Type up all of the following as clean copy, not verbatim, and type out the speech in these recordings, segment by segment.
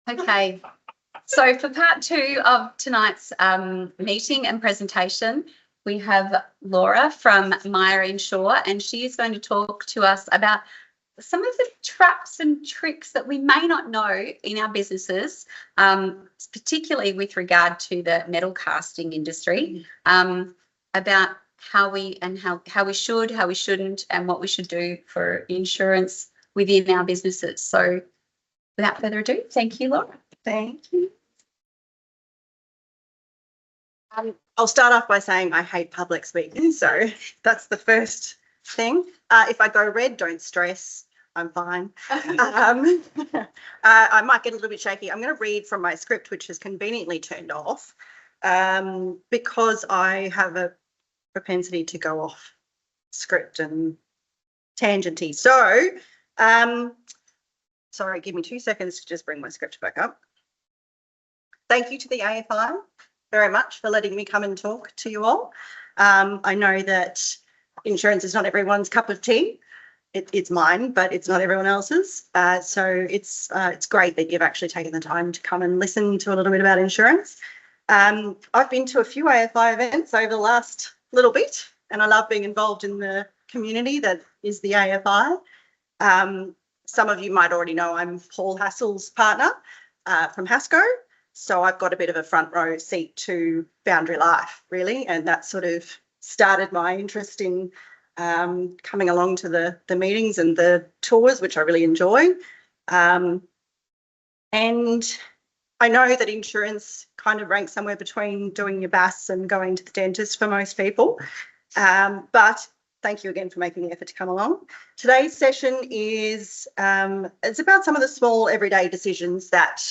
Okay, so for part two of tonight's meeting and presentation, we have Laura from Myer Insure, and she is going to talk to us about some of the traps and tricks that we may not know in our businesses, particularly with regard to the metal casting industry, about how we should, how we shouldn't, and what we should do for insurance within our businesses. So without further ado, thank you, Laura. Thank you. I'll start off by saying I hate public speaking, so that's the first thing. If I go red, don't stress. I'm fine. I might get a little bit shaky. I'm going to read from my script, which is conveniently turned off, because I have a propensity to go off script and tangenty. So, sorry, give me 2 seconds to just bring my script back up. Thank you to the AFI very much for letting me come and talk to you all. I know that insurance is not everyone's cup of tea. It's mine, but it's not everyone else's. So it's great that you've actually taken the time to come and listen to a little bit about insurance. I've been to a few AFI events over the last little bit, and I love being involved in the community that is the AFI. Some of you might already know I'm Paul Hassell's partner from Hasco. So I've got a bit of a front row seat to Boundary Life, really, and that sort of started my interest in coming along to the meetings and the tours, which I really enjoy. And I know that insurance kind of ranks somewhere between doing your BAS and going to the dentist for most people. But thank you again for making the effort to come along. Today's session is it's about some of the small everyday decisions that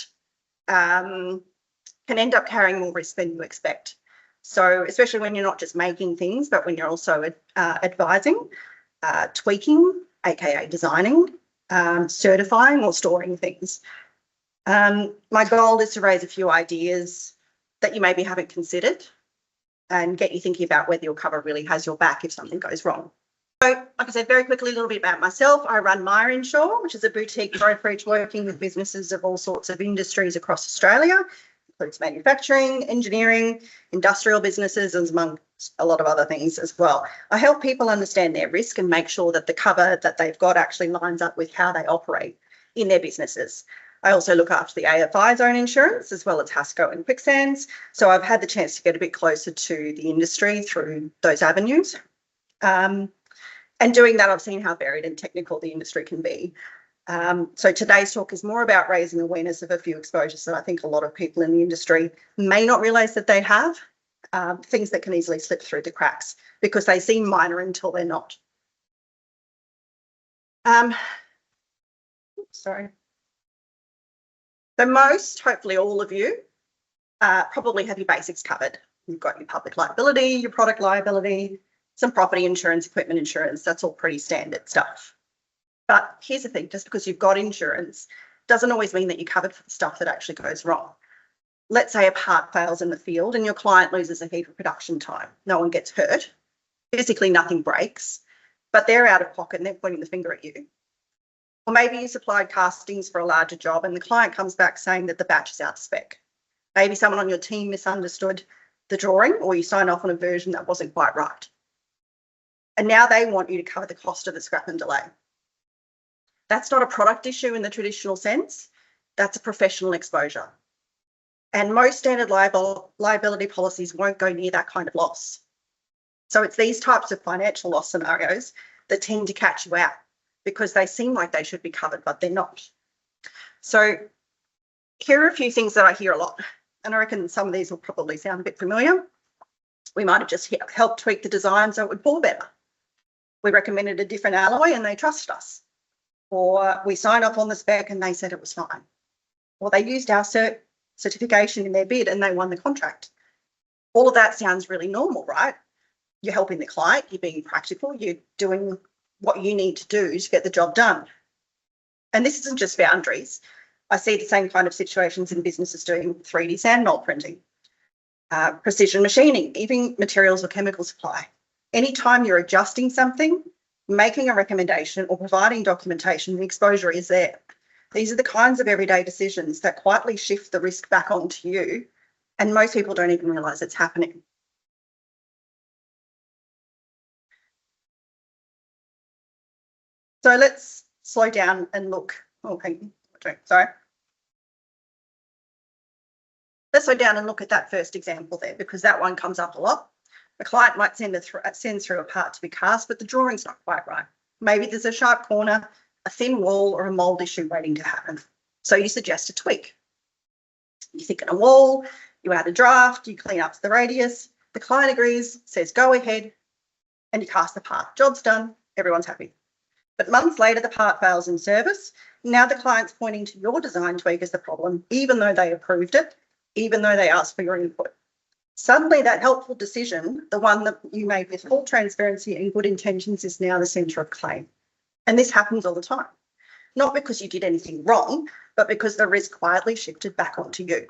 can end up carrying more risk than you expect. So especially when you're not just making things, but when you're also advising, tweaking, aka designing, certifying or storing things. My goal is to raise a few ideas that you maybe haven't considered and get you thinking about whether your cover really has your back if something goes wrong. So, like I said, very quickly, a little bit about myself. I run Myer Insure, which is a boutique brokerage working with businesses of all sorts of industries across Australia. Includes manufacturing, engineering, industrial businesses, and among a lot of other things as well. I help people understand their risk and make sure that the cover that they've got actually lines up with how they operate in their businesses. I also look after the AFI's own insurance as well as Hasco and Quicksands. So I've had the chance to get a bit closer to the industry through those avenues. And doing that, I've seen how varied and technical the industry can be. So today's talk is more about raising awareness of a few exposures that I think a lot of people in the industry may not realise that they have, things that can easily slip through the cracks because they seem minor until they're not. Sorry. So most, hopefully all of you, probably have your basics covered. You've got your public liability, your product liability, some property insurance, equipment insurance. That's all pretty standard stuff. But here's the thing, just because you've got insurance doesn't always mean that you're covered for the stuff that actually goes wrong. Let's say a part fails in the field and your client loses a heap of production time. No one gets hurt. Physically, nothing breaks, but they're out of pocket and they're pointing the finger at you. Or maybe you supplied castings for a larger job and the client comes back saying that the batch is out of spec. Maybe someone on your team misunderstood the drawing or you signed off on a version that wasn't quite right. And now they want you to cover the cost of the scrap and delay. That's not a product issue in the traditional sense. That's a professional exposure. And most standard liability policies won't go near that kind of loss. So it's these types of financial loss scenarios that tend to catch you out because they seem like they should be covered, but they're not. So here are a few things that I hear a lot, and I reckon some of these will probably sound a bit familiar. We might have just helped tweak the design so it would pour better. We recommended a different alloy and they trusted us. Or we signed off on the spec and they said it was fine. Or they used our certification in their bid and they won the contract. All of that sounds really normal, right? You're helping the client, you're being practical, you're doing what you need to do to get the job done. And this isn't just boundaries. I see the same kind of situations in businesses doing 3D sand mold printing, precision machining, even materials or chemical supply. Anytime you're adjusting something, making a recommendation or providing documentation, the exposure is there. These are the kinds of everyday decisions that quietly shift the risk back onto you, and most people don't even realise it's happening. So let's slow down and look. Let's slow down and look at that first example there, because that one comes up a lot. A client might send through a part to be cast, but the drawing's not quite right. Maybe there's a sharp corner, a thin wall, or a mould issue waiting to happen. So you suggest a tweak. You think in a wall, you add a draft, you clean up the radius, the client agrees, says go ahead, and you cast the part. Job's done, everyone's happy. But months later, the part fails in service. Now the client's pointing to your design tweak as the problem, even though they approved it, even though they asked for your input. Suddenly that helpful decision, the one that you made with full transparency and good intentions, is now the centre of claim. And this happens all the time. Not because you did anything wrong, but because the risk quietly shifted back onto you.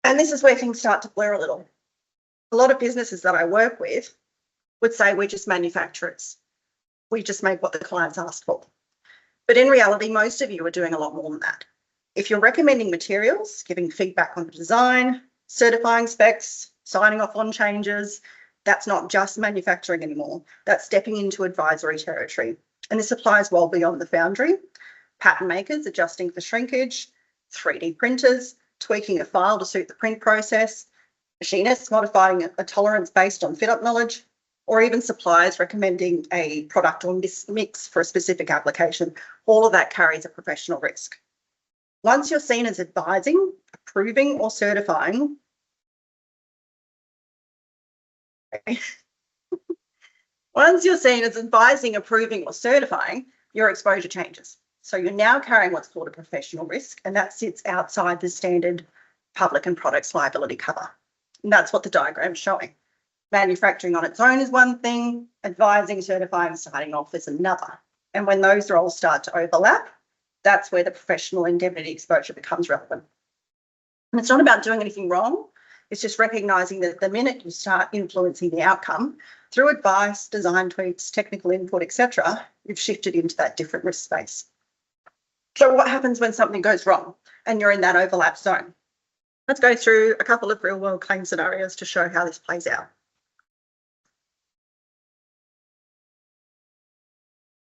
And this is where things start to blur a little. A lot of businesses that I work with would say we're just manufacturers. We just make what the clients asked for. But in reality, most of you are doing a lot more than that. If you're recommending materials, giving feedback on the design, certifying specs, signing off on changes, that's not just manufacturing anymore. That's stepping into advisory territory. And this applies well beyond the foundry. Pattern makers adjusting for shrinkage, 3D printers, tweaking a file to suit the print process, machinists modifying a tolerance based on fit-up knowledge, or even suppliers recommending a product or mix for a specific application. All of that carries a professional risk. Once you're seen as advising, approving, or certifying, your exposure changes. So you're now carrying what's called a professional risk, and that sits outside the standard public and products liability cover. And that's what the diagram's showing. Manufacturing on its own is one thing, advising, certifying, signing off is another. And when those roles start to overlap, that's where the professional indemnity exposure becomes relevant. And it's not about doing anything wrong. It's just recognising that the minute you start influencing the outcome through advice, design tweaks, technical input, etc., you've shifted into that different risk space. So what happens when something goes wrong and you're in that overlap zone? Let's go through a couple of real-world claim scenarios to show how this plays out.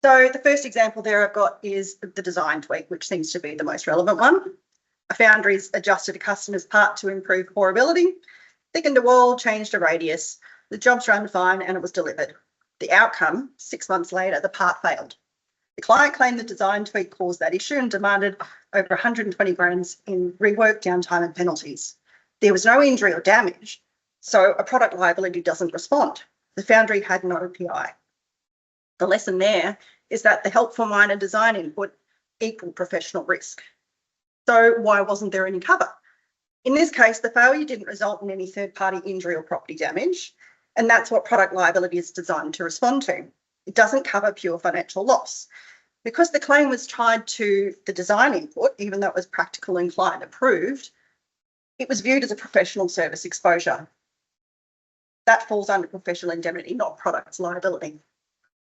So the first example there I've got is the design tweak, which seems to be the most relevant one. A foundry's adjusted a customer's part to improve pourability, thickened a wall, changed a radius. The job's run fine and it was delivered. The outcome, 6 months later, the part failed. The client claimed the design tweak caused that issue and demanded over 120 grand in rework, downtime and penalties. There was no injury or damage, so a product liability doesn't respond. The foundry had no PI. The lesson there is that the help for minor design input equaled professional risk. So why wasn't there any cover? In this case, the failure didn't result in any third-party injury or property damage, and that's what product liability is designed to respond to. It doesn't cover pure financial loss. Because the claim was tied to the design input, even though it was practical and client approved, it was viewed as a professional service exposure. That falls under professional indemnity, not products liability.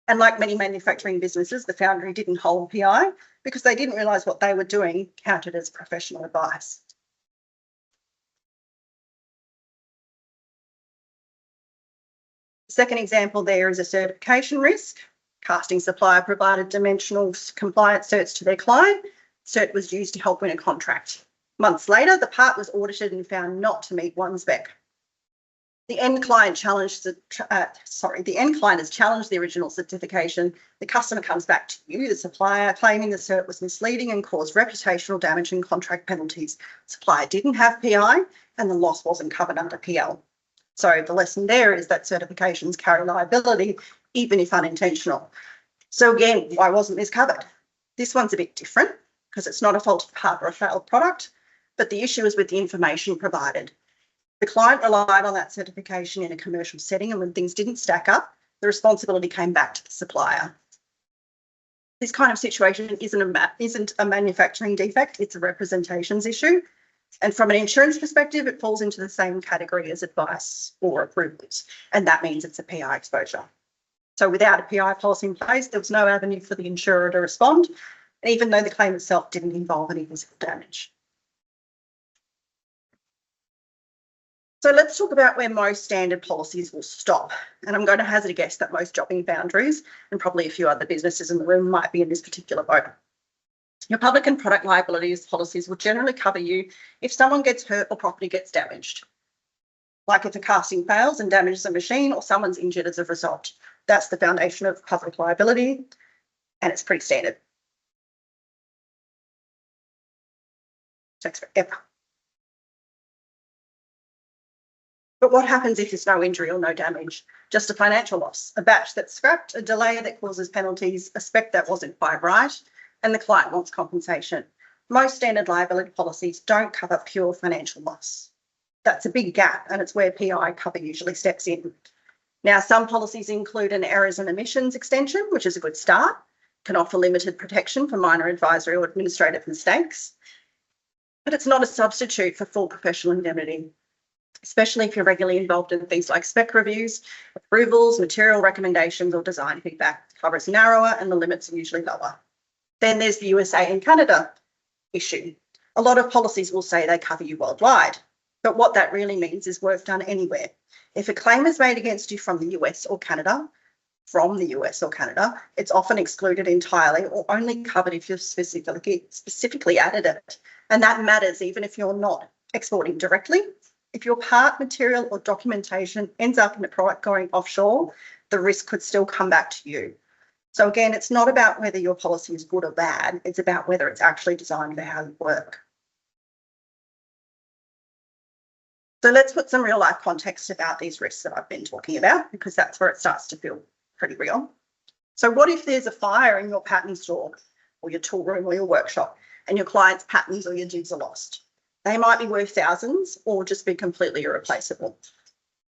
And like many manufacturing businesses, the foundry didn't hold PI because they didn't realise what they were doing counted as professional advice. The second example there is a certification risk. Casting supplier provided dimensional compliance certs to their client. Cert was used to help win a contract. Months later, the part was audited and found not to meet one spec. The end client has challenged the original certification. The customer comes back to you, the supplier, claiming the cert was misleading and caused reputational damage and contract penalties. Supplier didn't have PI and the loss wasn't covered under PL. So the lesson there is that certifications carry liability, even if unintentional. So again, why wasn't this covered? This one's a bit different because it's not a faulty part or a failed product, but the issue is with the information provided. The client relied on that certification in a commercial setting, and when things didn't stack up, the responsibility came back to the supplier. This kind of situation isn't a manufacturing defect, it's a representations issue. And from an insurance perspective, it falls into the same category as advice or approvals, and that means it's a PI exposure. So without a PI policy in place, there was no avenue for the insurer to respond, and even though the claim itself didn't involve any physical damage. So let's talk about where most standard policies will stop. And I'm going to hazard a guess that most jobbing boundaries and probably a few other businesses in the room might be in this particular boat. Your public and product liabilities policies will generally cover you if someone gets hurt or property gets damaged. Like if a casting fails and damages a machine or someone's injured as a result. That's the foundation of public liability, and it's pretty standard. Takes forever. But what happens if there's no injury or no damage? Just a financial loss, a batch that's scrapped, a delay that causes penalties, a spec that wasn't quite right, and the client wants compensation. Most standard liability policies don't cover pure financial loss. That's a big gap, and it's where PI cover usually steps in. Now, some policies include an errors and omissions extension, which is a good start, can offer limited protection for minor advisory or administrative mistakes, but it's not a substitute for full professional indemnity, especially if you're regularly involved in things like spec reviews, approvals, material recommendations, or design feedback. The cover is narrower and the limits are usually lower. Then there's the USA and Canada issue. A lot of policies will say they cover you worldwide, but what that really means is work done anywhere. If a claim is made against you from the US or Canada, it's often excluded entirely or only covered if you've specifically added it. And that matters even if you're not exporting directly. If your part, material, or documentation ends up in a product going offshore, the risk could still come back to you. So again, it's not about whether your policy is good or bad, it's about whether it's actually designed for how you work. So let's put some real life context about these risks that I've been talking about, because that's where it starts to feel pretty real. So what if there's a fire in your pattern store or your tool room or your workshop and your client's patterns or your jigs are lost? They might be worth thousands or just be completely irreplaceable.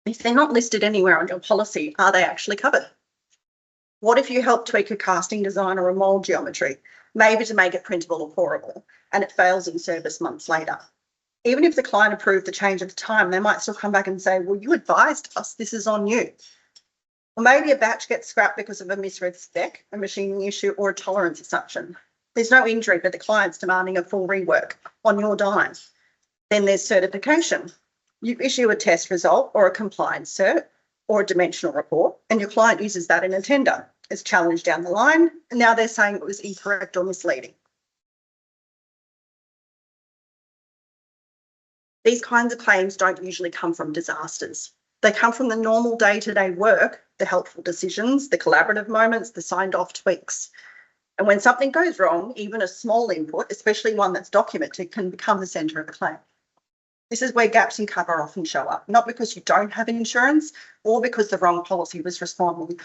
If they're not listed anywhere on your policy, are they actually covered? What if you help tweak a casting design or a mould geometry, maybe to make it printable or pourable, and it fails in service months later? Even if the client approved the change at the time, they might still come back and say, well, you advised us, this is on you. Or maybe a batch gets scrapped because of a misread spec, a machining issue, or a tolerance assumption. There's no injury, but the client's demanding a full rework on your dime. Then there's certification. You issue a test result or a compliance cert or a dimensional report, and your client uses that in a tender. It's challenged down the line, and now they're saying it was incorrect or misleading. These kinds of claims don't usually come from disasters. They come from the normal day-to-day work, the helpful decisions, the collaborative moments, the signed-off tweaks. And when something goes wrong, even a small input, especially one that's documented, can become the centre of the claim. This is where gaps in cover often show up, not because you don't have insurance or because the wrong policy was responding.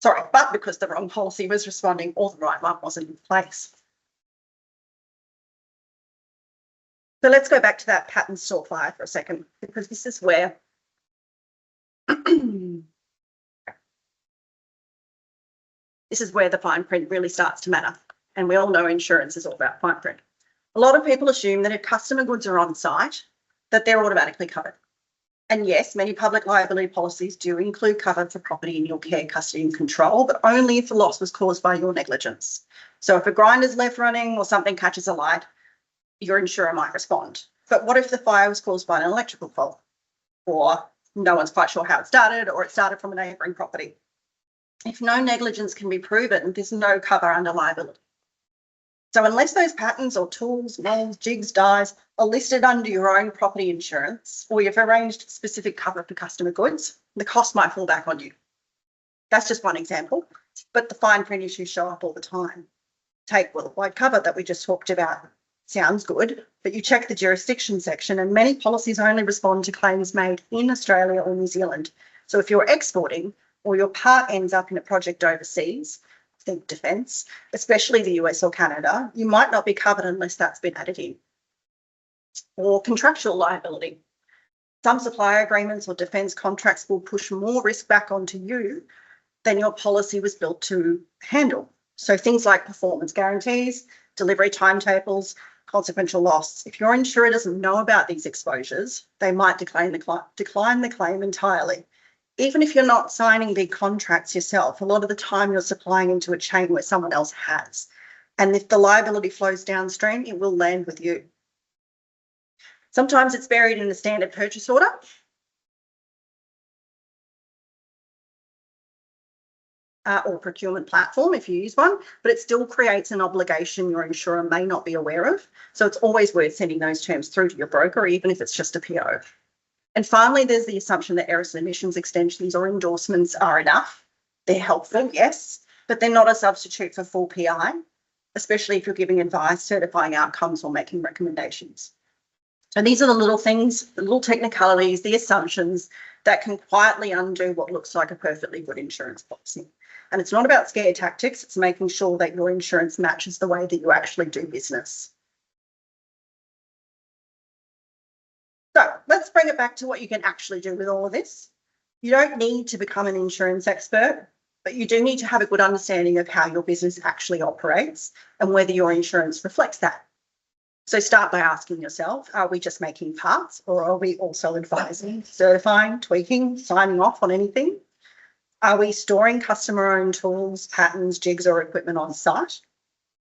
But because the wrong policy was responding or the right one wasn't in place. So let's go back to that pattern store fire for a second, because this is where the fine print really starts to matter. And we all know insurance is all about fine print. A lot of people assume that if customer goods are on site, that they're automatically covered. And yes, many public liability policies do include cover for property in your care, custody and control, but only if the loss was caused by your negligence. So if a grinder's left running or something catches a light, your insurer might respond. But what if the fire was caused by an electrical fault, or no one's quite sure how it started, or it started from a neighbouring property? If no negligence can be proven, there's no cover under liability. So unless those patterns or tools, molds, jigs, dies are listed under your own property insurance, or you've arranged specific cover for customer goods, the cost might fall back on you. That's just one example, but the fine print issues show up all the time. Take worldwide cover that we just talked about. Sounds good, but you check the jurisdiction section and many policies only respond to claims made in Australia or New Zealand. So if you're exporting or your part ends up in a project overseas, think defence, especially the US or Canada, you might not be covered unless that's been added in. Or contractual liability. Some supplier agreements or defence contracts will push more risk back onto you than your policy was built to handle. So things like performance guarantees, delivery timetables, consequential loss. If your insurer doesn't know about these exposures, they might decline the claim entirely, Even if you're not signing big contracts yourself, a lot of the time you're supplying into a chain where someone else has. And if the liability flows downstream, it will land with you. Sometimes it's buried in a standard purchase order. Or procurement platform if you use one, but it still creates an obligation your insurer may not be aware of. So it's always worth sending those terms through to your broker, even if it's just a PO. And finally, there's the assumption that errors and omissions extensions or endorsements are enough. They're helpful, yes, but they're not a substitute for full PI, especially if you're giving advice, certifying outcomes, or making recommendations. So these are the little things, the little technicalities, the assumptions that can quietly undo what looks like a perfectly good insurance policy. And it's not about scare tactics, it's making sure that your insurance matches the way that you actually do business. So let's bring it back to what you can actually do with all of this. You don't need to become an insurance expert, but you do need to have a good understanding of how your business actually operates and whether your insurance reflects that. So start by asking yourself, are we just making parts, or are we also advising, certifying, tweaking, signing off on anything? Are we storing customer-owned tools, patterns, jigs, or equipment on site?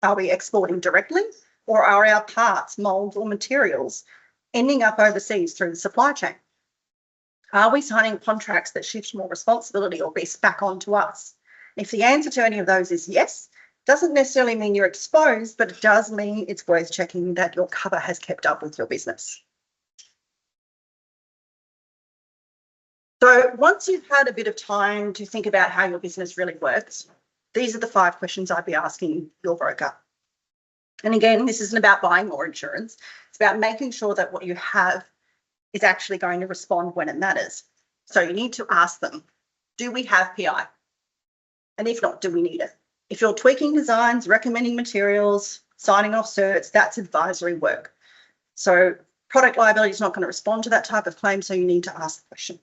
Are we exporting directly, or are our parts, moulds, or materials ending up overseas through the supply chain? Are we signing contracts that shift more responsibility or risk back onto us? If the answer to any of those is yes, doesn't necessarily mean you're exposed, but it does mean it's worth checking that your cover has kept up with your business. So once you've had a bit of time to think about how your business really works, these are the 5 questions I'd be asking your broker. And again, this isn't about buying more insurance. It's about making sure that what you have is actually going to respond when it matters. So you need to ask them, do we have PI? And if not, do we need it? If you're tweaking designs, recommending materials, signing off certs, that's advisory work. So product liability is not going to respond to that type of claim, so you need to ask the question.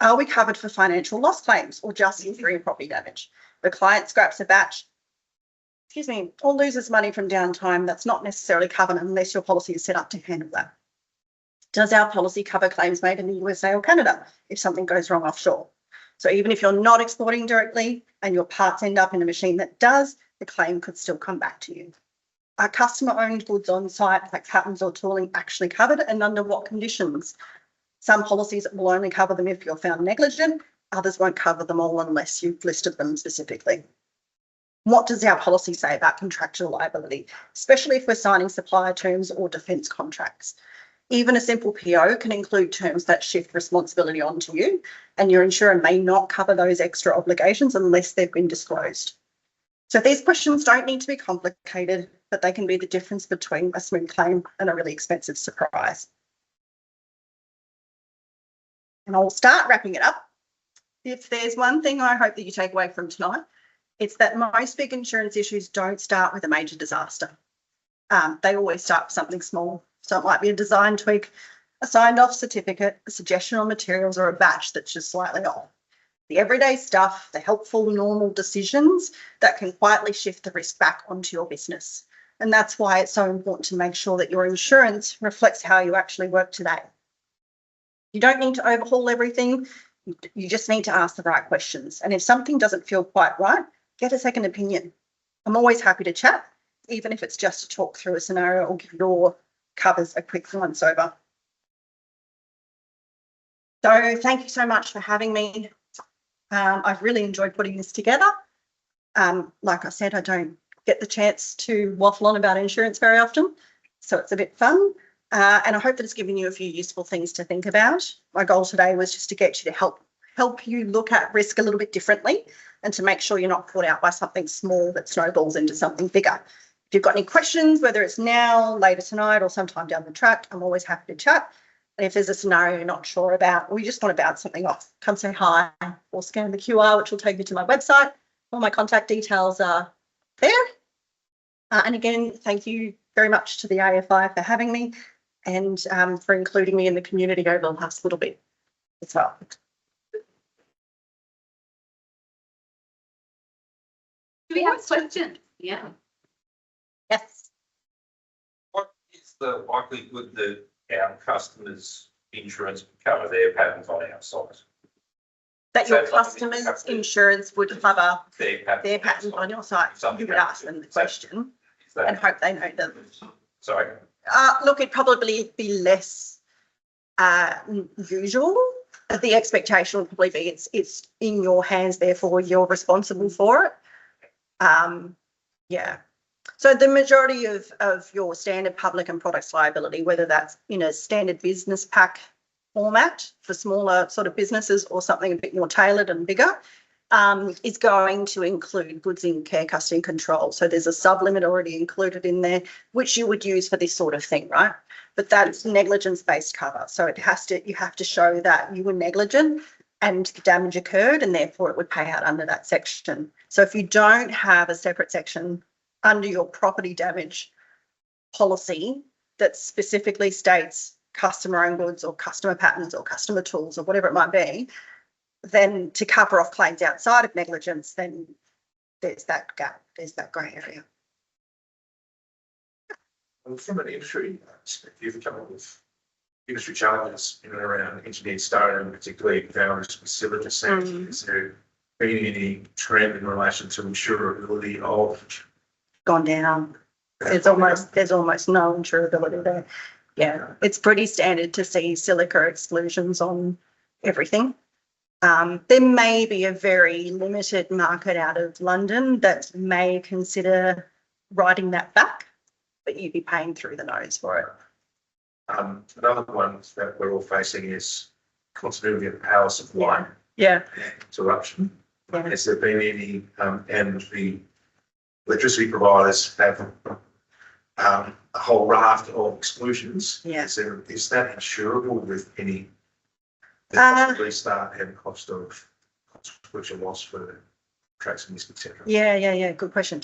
Are we covered for financial loss claims or just injury and property damage? The client scraps a batch, or loses money from downtime, that's not necessarily covered unless your policy is set up to handle that. Does our policy cover claims made in the USA or Canada if something goes wrong offshore? So even if you're not exporting directly and your parts end up in a machine that does, the claim could still come back to you. Are customer-owned goods on site, like patterns or tooling, actually covered, and under what conditions? Some policies will only cover them if you're found negligent, others won't cover them all unless you've listed them specifically. What does our policy say about contractual liability, especially if we're signing supplier terms or defence contracts? Even a simple PO can include terms that shift responsibility onto you, and your insurer may not cover those extra obligations unless they've been disclosed. So these questions don't need to be complicated, but they can be the difference between a smooth claim and a really expensive surprise. And I'll start wrapping it up. If there's one thing I hope that you take away from tonight, it's that most big insurance issues don't start with a major disaster. They always start with something small. So it might be a design tweak, a signed off certificate, a suggestion on materials, or a batch that's just slightly off. The everyday stuff, the helpful, normal decisions that can quietly shift the risk back onto your business. And that's why it's so important to make sure that your insurance reflects how you actually work today. You don't need to overhaul everything. You just need to ask the right questions. And if something doesn't feel quite right, get a second opinion. I'm always happy to chat, even if it's just to talk through a scenario or give your covers a quick once over. So thank you so much for having me. I've really enjoyed putting this together. Like I said, I don't get the chance to waffle on about insurance very often, so it's a bit fun. And I hope that it's given you a few useful things to think about. My goal today was just to get you to help you look at risk a little bit differently and to make sure you're not caught out by something small that snowballs into something bigger. If you've got any questions, whether it's now, later tonight, or sometime down the track, I'm always happy to chat. And if there's a scenario you're not sure about, or you just want to bounce something off, come say hi or scan the QR, which will take you to my website. All my contact details are there. And again, thank you very much to the AFI for having me and for including me in the community over the last little bit as well. Do we have a question? Yeah. Yes. What is the likelihood that our customers' insurance will cover their patterns on our site? that your Sounds like you customers' have to- insurance would cover Their their patents on your site. You would ask them the question and hope they know them. Sorry. Look, it'd probably be less usual. The expectation would probably be it's in your hands, therefore you're responsible for it. Yeah. So the majority of your standard public and products liability, whether that's in a standard business pack format for smaller sort of businesses or something a bit more tailored and bigger, is going to include goods in care, custody and control. So there's a sublimit already included in there, which you would use for this sort of thing, right? But that's negligence-based cover. So you have to show that you were negligent and the damage occurred, and therefore it would pay out under that section. So if you don't have a separate section under your property damage policy that specifically states customer owned goods or customer patents or customer tools or whatever it might be, then to cover off claims outside of negligence, then there's that gap, there's that grey area. Well, from an industry perspective, you've come up with industry challenges in and around engineered stone, and particularly founders with silica sand. Has there been any trend in relation to insurability of? Gone down. There's almost no insurability there. Yeah, it's pretty standard to see silica exclusions on everything. There may be a very limited market out of London that may consider writing that back, but you'd be paying through the nose for it. Another one that we're all facing is continuity of power supply. Yeah. Interruption. Yeah. Has there been any, and the electricity providers have a whole raft of exclusions. Yeah. Is that insurable with any restart and cost of consequential loss for tracks and risk, etc.? Yeah. Good question.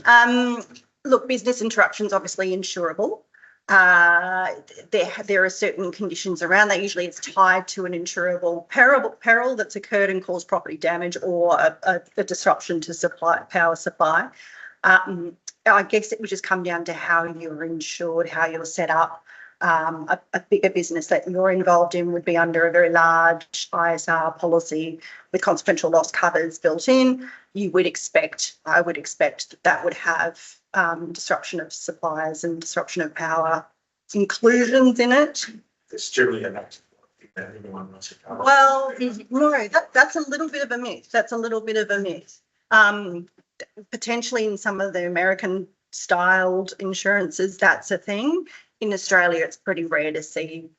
Look, business interruptions obviously insurable. There are certain conditions around that. Usually it's tied to an insurable peril that's occurred and caused property damage or a disruption to power supply. I guess it would just come down to how you're insured, how you're set up. A bigger business that you're involved in would be under a very large ISR policy with consequential loss covers built in. I would expect that would have disruption of supplies and disruption of power inclusions in it. It's generally an active that everyone wants to cover. Well, no, that's a little bit of a myth. Potentially in some of the American styled insurances, that's a thing. In Australia, it's pretty rare to see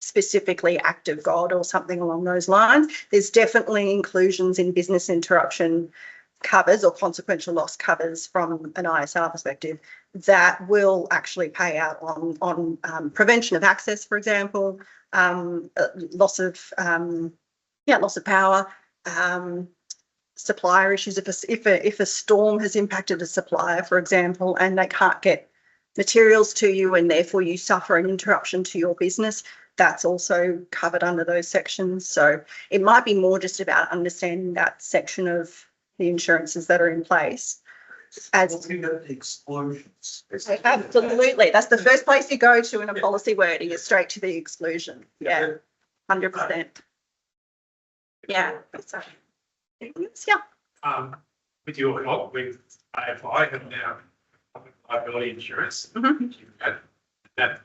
specifically act of God or something along those lines. There's definitely inclusions in business interruption covers or consequential loss covers from an ISR perspective that will actually pay out on prevention of access, for example, loss of power, supplier issues. If a storm has impacted a supplier, for example, and they can't get materials to you and therefore you suffer an interruption to your business, that's also covered under those sections. So it might be more just about understanding that section of the insurances that are in place. Looking at the exclusions. Absolutely. That's the first place you go to in a policy wording is straight to the exclusion. Yeah, 100%. Yeah. Yeah. With your help with AFI and now public liability insurance, it's at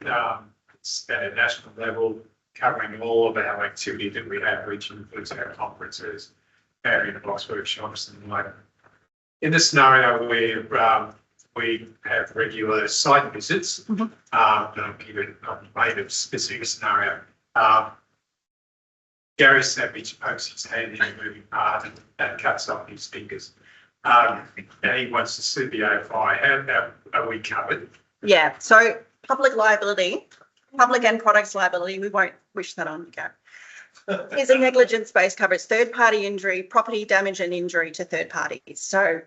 a national level covering all of our activity that we have, which includes our conferences, our in-box workshops and like. In the scenario where we have regular site visits, I'll made a specific scenario. Gary Savage pokes his hand in a moving part and cuts off his fingers. And he wants to sue the AFI. How are we covered? Yeah, so public liability, public and products liability, we won't wish that on you, Gary. Is a negligence-based coverage, third-party injury, property damage and injury to third parties. So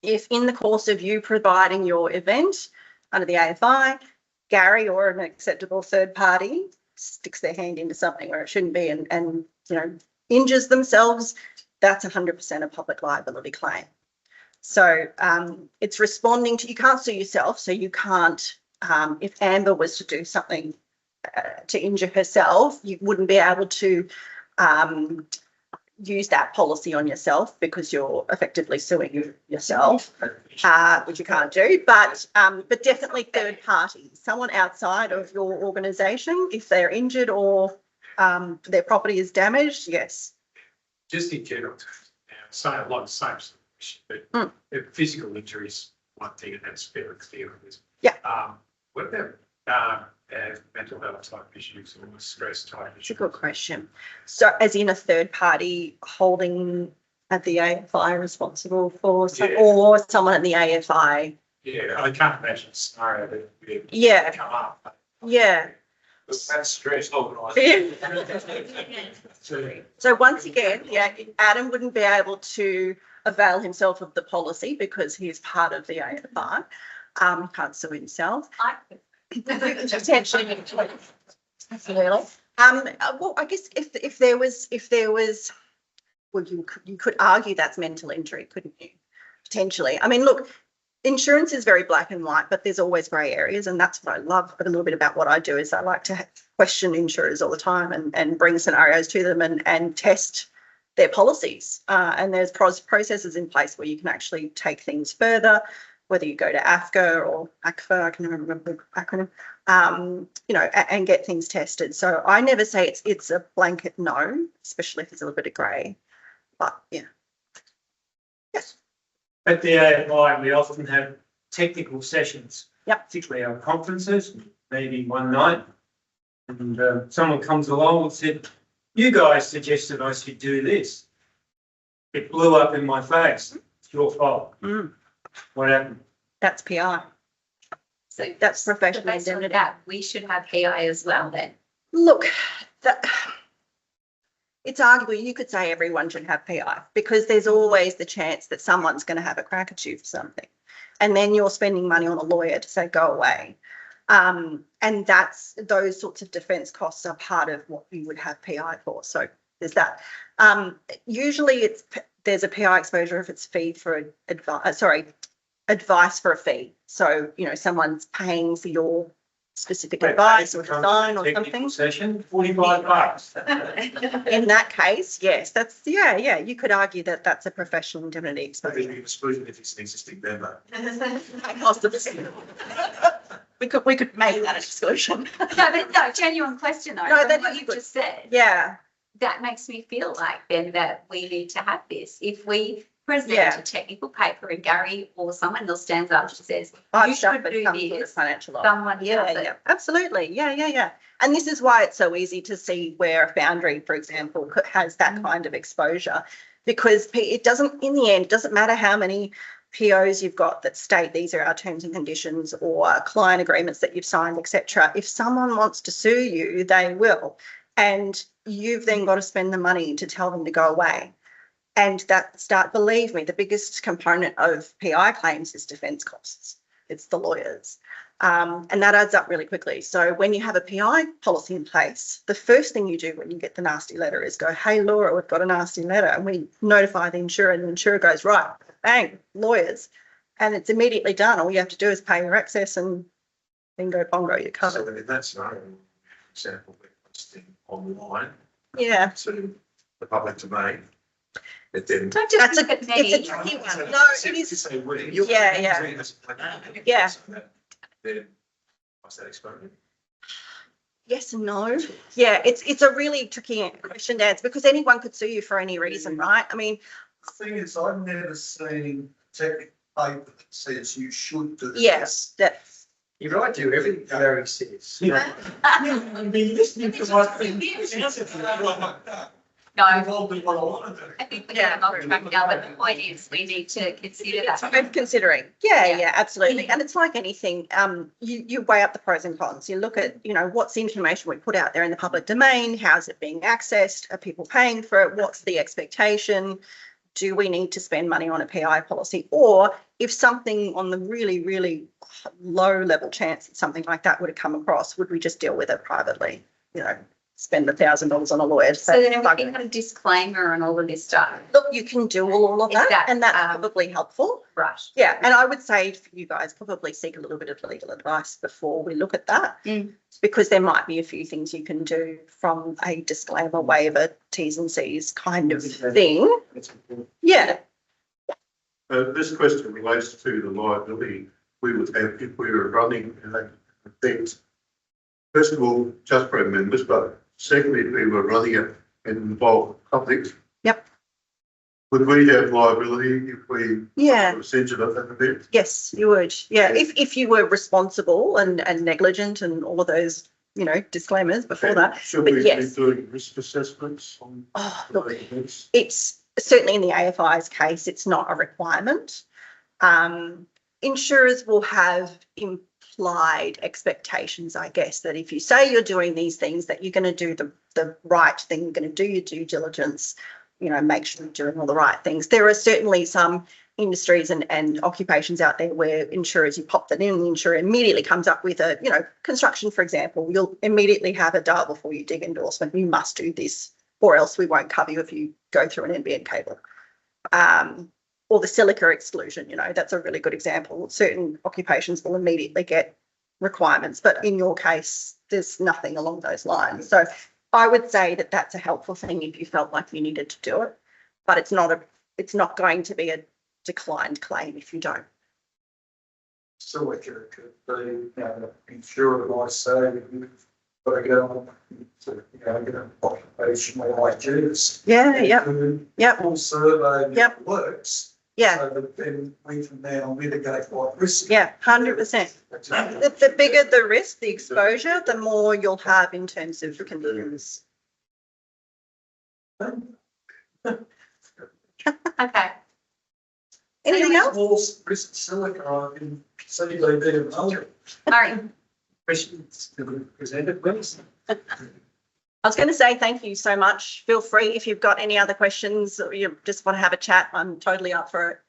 if in the course of you providing your event under the AFI, Gary or an acceptable third party sticks their hand into something where it shouldn't be and injures themselves, that's 100% a public liability claim. So it's responding to, you can't sue yourself, so you can't, if Amber was to do something to injure herself, you wouldn't be able to use that policy on yourself because you're effectively suing yourself, which you can't do. But definitely third parties, someone outside of your organisation, if they're injured or their property is damaged, yes. Just in general, say a lot of same sort of issue, but physical injuries, one thing, and that's very clear. Yeah. What about mental health type issues or stress type It's a issues? good question. So as in a third party holding at the AFI responsible for or someone at the AFI. Yeah, I can't imagine a scenario that would Yeah. come up. Yeah. That's stress organised. So once again, Adam wouldn't be able to avail himself of the policy because he is part of the AFI. Can't sue himself. Potentially. Absolutely. Well, I guess if there was, well, you could argue that's mental injury, couldn't you? Potentially. I mean, look, insurance is very black and white, but there's always grey areas, and that's what I love. But a little bit about what I do is I like to question insurers all the time and bring scenarios to them and test their policies. And there's processes in place where you can actually take things further, whether you go to AFCA or ACFA, I can never remember the acronym, and get things tested. So I never say it's a blanket no, especially if there's a little bit of grey. But yeah. Yes. At the AFI, we often have technical sessions. Yep. Particularly our conferences, maybe one night. And someone comes along and said, you guys suggested I should do this. It blew up in my face. It's your fault. What happened? That's PI. So That's professional based on indemnity. that, we should have PI as well then. Look, it's arguable. You could say everyone should have PI because there's always the chance that someone's going to have a crack at you for something. And then you're spending money on a lawyer to say, go away. And those sorts of defence costs are part of what you would have PI for. So there's that. Usually there's a PI exposure if it's fee for advice for a fee. So, someone's paying for your specific advice or design or something. Session, $45. In that case, yes, that's, you could argue that that's a professional indemnity Maybe exposure. an exclusion if it's an existing member. Possibly. We could make that an exclusion. No, genuine question though, No, from that what is you good. just said. Yeah, That makes me feel like then that we need to have this. If we present Yeah. a technical paper and Gary or someone else stands up and says, you I've should suffered do some sort of this, financial loss. someone does Yeah, it. yeah, absolutely. Yeah. And this is why it's so easy to see where a foundry, for example, has that kind of exposure, because it doesn't, in the end, it doesn't matter how many POs you've got that state these are our terms and conditions or client agreements that you've signed, etc. If someone wants to sue you, they will. And you've then got to spend the money to tell them to go away. And believe me, the biggest component of PI claims is defence costs. It's the lawyers. And that adds up really quickly. So when you have a PI policy in place, the first thing you do when you get the nasty letter is go, hey, Laura, we've got a nasty letter. And we notify the insurer, and the insurer goes, right, bang, lawyers. And it's immediately done. All you have to do is pay your excess and bingo bongo, you're So covered. in that scenario, for example, we're posting online Yeah. to the public domain. It then. Don't just That's look at it's me. a tricky one. No, it is. Say we. Yeah. Yeah. Then what's that exposure? Yes and no. Yeah, it's a really tricky question to answer because anyone could sue you for any reason, right? I mean, The thing is, I've never seen technical paper that says you should do. yes, that's You're right, do everything Gary says. I've been listening to what No, involved in what I want to do. I think we're getting off track now, but the point is we need to consider that. worth considering. Yeah, Yeah. yeah, absolutely. And it's like anything. You weigh up the pros and cons. You look at, what's the information we put out there in the public domain? How's it being accessed? Are people paying for it? What's the expectation? Do we need to spend money on a PI policy? Or if something on the really, really low level chance that something like that would have come across, would we just deal with it privately? spend $1,000 on a lawyer. So then we can have a disclaimer and all of this stuff. Look, you can do all of that, Exactly. and that's probably helpful. Right. Yeah, and I would say for you guys, probably seek a little bit of legal advice before we look at that, because there might be a few things you can do from a disclaimer, waiver, T's and C's kind of thing. Yeah, This question relates to the liability we would have if we were running an event. First of all, just for our members, but secondly, if we were running it and involved public. Yep. Would we have liability if we yeah. were censored at that event? Yes, you would. Yeah, if you were responsible and negligent and all of those, you know, disclaimers before that. Should But we yes. be doing risk assessments on Oh, those look, events? it's certainly in the AFI's case, it's not a requirement. Insurers will have implied expectations, I guess, that if you say you're doing these things, that you're going to do the right thing, you're going to do your due diligence, you know, make sure you're doing all the right things. There are certainly some industries and occupations out there where insurers, you pop that in, the insurer immediately comes up with a, you know, construction, for example, you'll immediately have a dial before you dig endorsement. You must do this, or else we won't cover you if you go through an NBN cable. Or the silica exclusion, you know, that's a really good example. Certain occupations will immediately get requirements, but in your case, there's nothing along those lines. So I would say that that's a helpful thing if you felt like you needed to do it, but it's not going to be a declined claim if you don't. So it could be, insurer might say, you've got to go on to, get an occupational IGs. Yeah, yep. Full survey. Yep. Works. Yeah, So that then we can now mitigate what risk. yeah, 100%. The bigger the risk, the exposure, the more you'll have in terms of conditions. Okay. Anything else? More risk silica, I can see they do another. All right. Questions to be presented, please. I was going to say thank you so much. Feel free if you've got any other questions or you just want to have a chat. I'm totally up for it.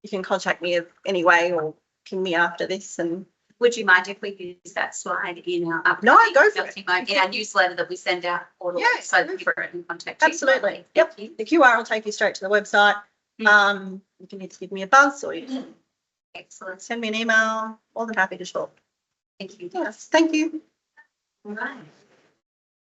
You can contact me anyway or ping me after this. And Would you mind if we use that slide in our No, go for it. in our newsletter that we send out quarterly, Yeah, so that people can contact you? absolutely. Thank Yep. you. The QR will take you straight to the website. You can either give me a buzz or you can Excellent. send me an email. More than happy to talk. Thank you. Yes, thank you. All right.